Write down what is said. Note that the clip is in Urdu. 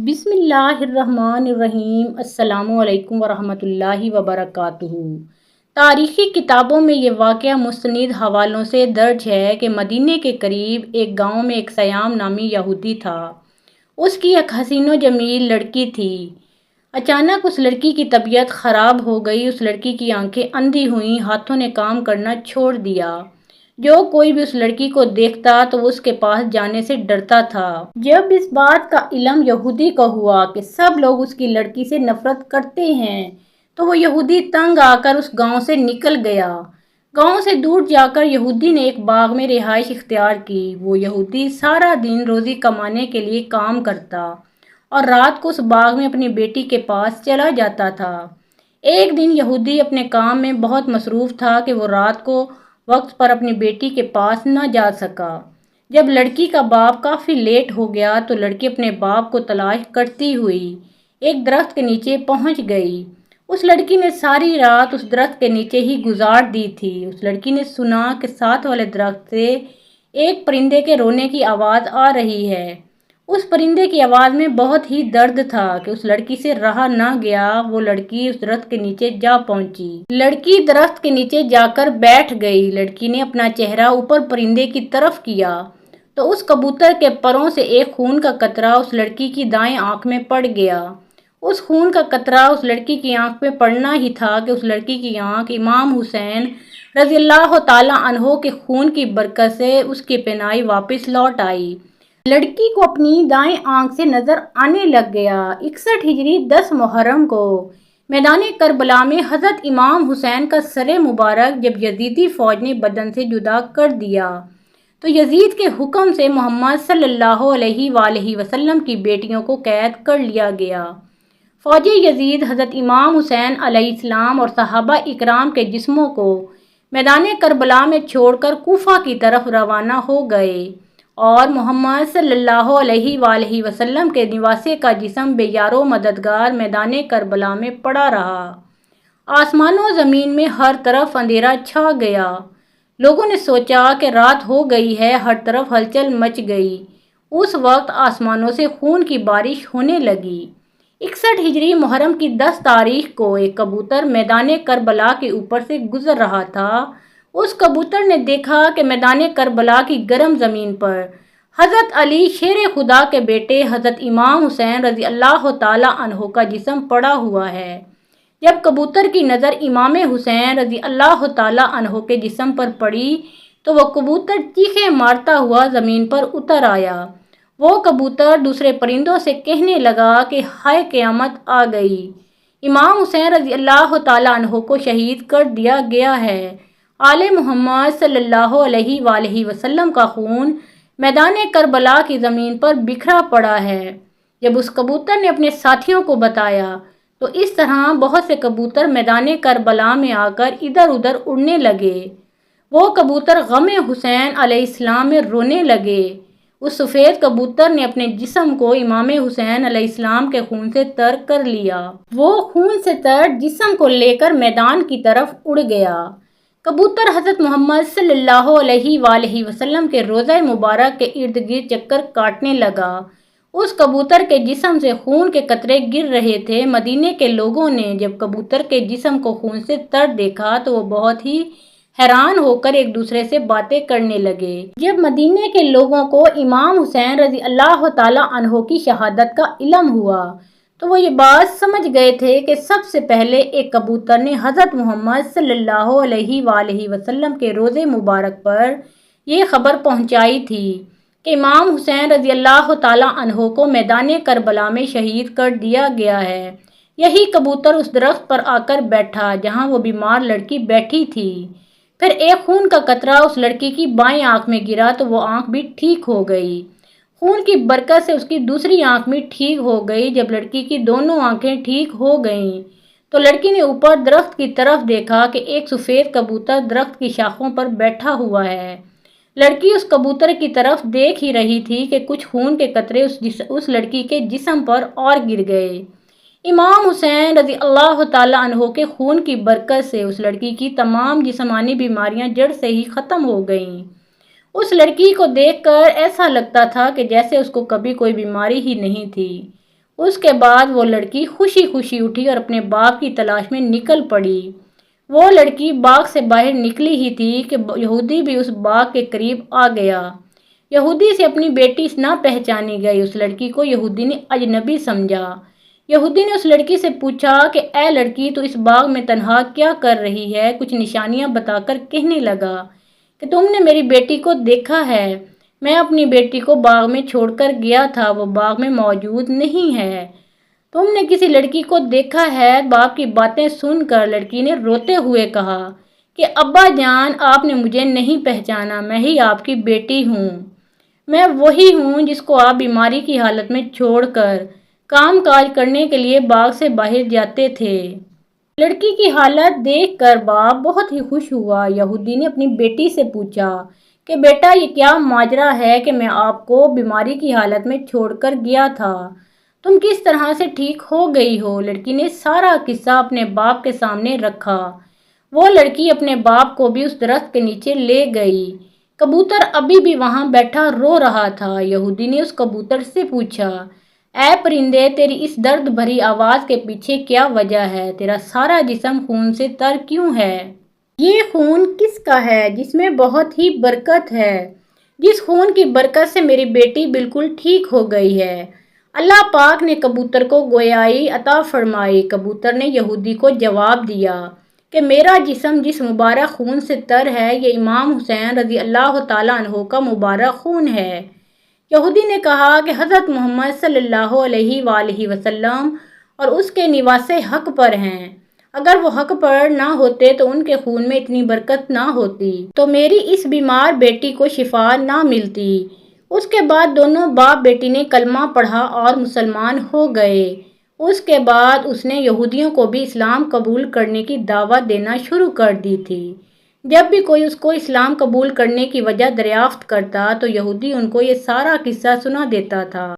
بسم اللہ الرحمن الرحیم۔ السلام علیکم ورحمۃ اللہ وبرکاتہ۔ تاریخی کتابوں میں یہ واقعہ مستند حوالوں سے درج ہے کہ مدینے کے قریب ایک گاؤں میں ایک سیام نامی یہودی تھا۔ اس کی ایک حسین و جمیل لڑکی تھی۔ اچانک اس لڑکی کی طبیعت خراب ہو گئی۔ اس لڑکی کی آنکھیں اندھی ہوئیں، ہاتھوں نے کام کرنا چھوڑ دیا۔ جو کوئی بھی اس لڑکی کو دیکھتا تو وہ اس کے پاس جانے سے ڈرتا تھا۔ جب اس بات کا علم یہودی کو ہوا کہ سب لوگ اس کی لڑکی سے نفرت کرتے ہیں تو وہ یہودی تنگ آ کر اس گاؤں سے نکل گیا۔ گاؤں سے دور جا کر یہودی نے ایک باغ میں رہائش اختیار کی۔ وہ یہودی سارا دن روزی کمانے کے لیے کام کرتا اور رات کو اس باغ میں اپنی بیٹی کے پاس چلا جاتا تھا۔ ایک دن یہودی اپنے کام میں بہت مصروف تھا کہ وہ رات کو وقت پر اپنی بیٹی کے پاس نہ جا سکا۔ جب لڑکی کا باپ کافی لیٹ ہو گیا تو لڑکی اپنے باپ کو تلاش کرتی ہوئی ایک درخت کے نیچے پہنچ گئی۔ اس لڑکی نے ساری رات اس درخت کے نیچے ہی گزار دی تھی۔ اس لڑکی نے سنا کہ ساتھ والے درخت سے ایک پرندے کے رونے کی آواز آ رہی ہے۔ اس پرندے کی آواز میں بہت ہی درد تھا کہ اس لڑکی سے رہا نہ گیا۔ وہ لڑکی اس درخت کے نیچے جا پہنچی۔ لڑکی درخت کے نیچے جا کر بیٹھ گئی۔ لڑکی نے اپنا چہرہ اوپر پرندے کی طرف کیا تو اس کبوتر کے پروں سے ایک خون کا قطرہ اس لڑکی کی دائیں آنکھ میں پڑ گیا۔ اس خون کا قطرہ اس لڑکی کی آنکھ میں پڑنا ہی تھا کہ اس لڑکی کی آنکھ امام حسین رضی اللہ تعالیٰ عنہ کے خون کی برکت سے اس کی بینائی واپس لوٹ آئی۔ لڑکی کو اپنی دائیں آنکھ سے نظر آنے لگ گیا۔ 61 ہجری 10 محرم کو میدان کربلا میں حضرت امام حسین کا سر مبارک جب یزیدی فوج نے بدن سے جدا کر دیا تو یزید کے حکم سے محمد صلی اللہ علیہ وآلہ وسلم کی بیٹیوں کو قید کر لیا گیا۔ فوج یزید حضرت امام حسین علیہ السلام اور صحابہ اکرام کے جسموں کو میدان کربلا میں چھوڑ کر کوفہ کی طرف روانہ ہو گئے اور محمد صلی اللہ علیہ وآلہ وسلم کے نواسے کا جسم بے یار و مددگار میدان کربلا میں پڑا رہا۔ آسمان و زمین میں ہر طرف اندھیرا چھا گیا۔ لوگوں نے سوچا کہ رات ہو گئی ہے، ہر طرف ہلچل مچ گئی۔ اس وقت آسمانوں سے خون کی بارش ہونے لگی۔ 61 ہجری محرم کی 10 تاریخ کو ایک کبوتر میدان کربلا کے اوپر سے گزر رہا تھا۔ اس کبوتر نے دیکھا کہ میدان کربلا کی گرم زمین پر حضرت علی شیر خدا کے بیٹے حضرت امام حسین رضی اللہ تعالیٰ عنہ کا جسم پڑا ہوا ہے۔ جب کبوتر کی نظر امام حسین رضی اللہ تعالیٰ عنہ کے جسم پر پڑی تو وہ کبوتر چیخیں مارتا ہوا زمین پر اتر آیا۔ وہ کبوتر دوسرے پرندوں سے کہنے لگا کہ ہائے قیامت آ گئی، امام حسین رضی اللہ تعالیٰ عنہ کو شہید کر دیا گیا ہے۔ آل محمد صلی اللہ علیہ وآلہ وسلم کا خون میدان کربلا کی زمین پر بکھرا پڑا ہے۔ جب اس کبوتر نے اپنے ساتھیوں کو بتایا تو اس طرح بہت سے کبوتر میدان کربلا میں آ کر ادھر ادھر اڑنے لگے۔ وہ کبوتر غم حسین علیہ السلام میں رونے لگے۔ اس سفید کبوتر نے اپنے جسم کو امام حسین علیہ السلام کے خون سے تر کر لیا۔ وہ خون سے تر جسم کو لے کر میدان کی طرف اڑ گیا۔ کبوتر حضرت محمد صلی اللہ علیہ وآلہ وسلم کے روضہ مبارک کے ارد گرد چکر کاٹنے لگا۔ اس کبوتر کے جسم سے خون کے قطرے گر رہے تھے۔ مدینے کے لوگوں نے جب کبوتر کے جسم کو خون سے تر دیکھا تو وہ بہت ہی حیران ہو کر ایک دوسرے سے باتیں کرنے لگے۔ جب مدینے کے لوگوں کو امام حسین رضی اللہ تعالیٰ عنہ کی شہادت کا علم ہوا تو وہ یہ بات سمجھ گئے تھے کہ سب سے پہلے ایک کبوتر نے حضرت محمد صلی اللہ علیہ وآلہ وسلم کے روضے مبارک پر یہ خبر پہنچائی تھی کہ امام حسین رضی اللہ تعالیٰ عنہ کو میدان کربلا میں شہید کر دیا گیا ہے۔ یہی کبوتر اس درخت پر آ کر بیٹھا جہاں وہ بیمار لڑکی بیٹھی تھی۔ پھر ایک خون کا قطرہ اس لڑکی کی بائیں آنکھ میں گرا تو وہ آنکھ بھی ٹھیک ہو گئی۔ خون کی برکت سے اس کی دوسری آنکھ بھی ٹھیک ہو گئی۔ جب لڑکی کی دونوں آنکھیں ٹھیک ہو گئیں تو لڑکی نے اوپر درخت کی طرف دیکھا کہ ایک سفید کبوتر درخت کی شاخوں پر بیٹھا ہوا ہے۔ لڑکی اس کبوتر کی طرف دیکھ ہی رہی تھی کہ کچھ خون کے قطرے اس لڑکی کے جسم پر اور گر گئے۔ امام حسین رضی اللہ تعالیٰ عنہ کے خون کی برکت سے اس لڑکی کی تمام جسمانی بیماریاں جڑ سے ہی ختم ہو گئیں۔ اس لڑکی کو دیکھ کر ایسا لگتا تھا کہ جیسے اس کو کبھی کوئی بیماری ہی نہیں تھی۔ اس کے بعد وہ لڑکی خوشی خوشی اٹھی اور اپنے باپ کی تلاش میں نکل پڑی۔ وہ لڑکی باغ سے باہر نکلی ہی تھی کہ یہودی بھی اس باغ کے قریب آ گیا۔ یہودی سے اپنی بیٹی نہ پہچانی گئی۔ اس لڑکی کو یہودی نے اجنبی سمجھا۔ یہودی نے اس لڑکی سے پوچھا کہ اے لڑکی، تو اس باغ میں تنہا کیا کر رہی ہے؟ کچھ نشانیاں بتا کر کہنے لگا کہ تم نے میری بیٹی کو دیکھا ہے؟ میں اپنی بیٹی کو باغ میں چھوڑ کر گیا تھا، وہ باغ میں موجود نہیں ہے۔ تم نے کسی لڑکی کو دیکھا ہے؟ باپ کی باتیں سن کر لڑکی نے روتے ہوئے کہا کہ ابا جان، آپ نے مجھے نہیں پہچانا، میں ہی آپ کی بیٹی ہوں۔ میں وہی ہوں جس کو آپ بیماری کی حالت میں چھوڑ کر کام کاج کرنے کے لیے باغ سے باہر جاتے تھے۔ لڑکی کی حالت دیکھ کر باپ بہت ہی خوش ہوا۔ یہودی نے اپنی بیٹی سے پوچھا کہ بیٹا، یہ کیا ماجرا ہے کہ میں آپ کو بیماری کی حالت میں چھوڑ کر گیا تھا، تم کس طرح سے ٹھیک ہو گئی ہو؟ لڑکی نے سارا قصہ اپنے باپ کے سامنے رکھا۔ وہ لڑکی اپنے باپ کو بھی اس درخت کے نیچے لے گئی۔ کبوتر ابھی بھی وہاں بیٹھا رو رہا تھا۔ یہودی نے اس کبوتر سے پوچھا، اے پرندے، تیری اس درد بھری آواز کے پیچھے کیا وجہ ہے؟ تیرا سارا جسم خون سے تر کیوں ہے؟ یہ خون کس کا ہے جس میں بہت ہی برکت ہے، جس خون کی برکت سے میری بیٹی بالکل ٹھیک ہو گئی ہے؟ اللہ پاک نے کبوتر کو گویائی عطا فرمائی۔ کبوتر نے یہودی کو جواب دیا کہ میرا جسم جس مبارک خون سے تر ہے، یہ امام حسین رضی اللہ تعالیٰ عنہ کا مبارک خون ہے۔ یہودی نے کہا کہ حضرت محمد صلی اللہ علیہ وآلہ وسلم اور اس کے نواسے حق پر ہیں، اگر وہ حق پر نہ ہوتے تو ان کے خون میں اتنی برکت نہ ہوتی، تو میری اس بیمار بیٹی کو شفا نہ ملتی۔ اس کے بعد دونوں باپ بیٹی نے کلمہ پڑھا اور مسلمان ہو گئے۔ اس کے بعد اس نے یہودیوں کو بھی اسلام قبول کرنے کی دعوت دینا شروع کر دی تھی۔ جب بھی کوئی اس کو اسلام قبول کرنے کی وجہ دریافت کرتا تو یہودی ان کو یہ سارا قصہ سنا دیتا تھا۔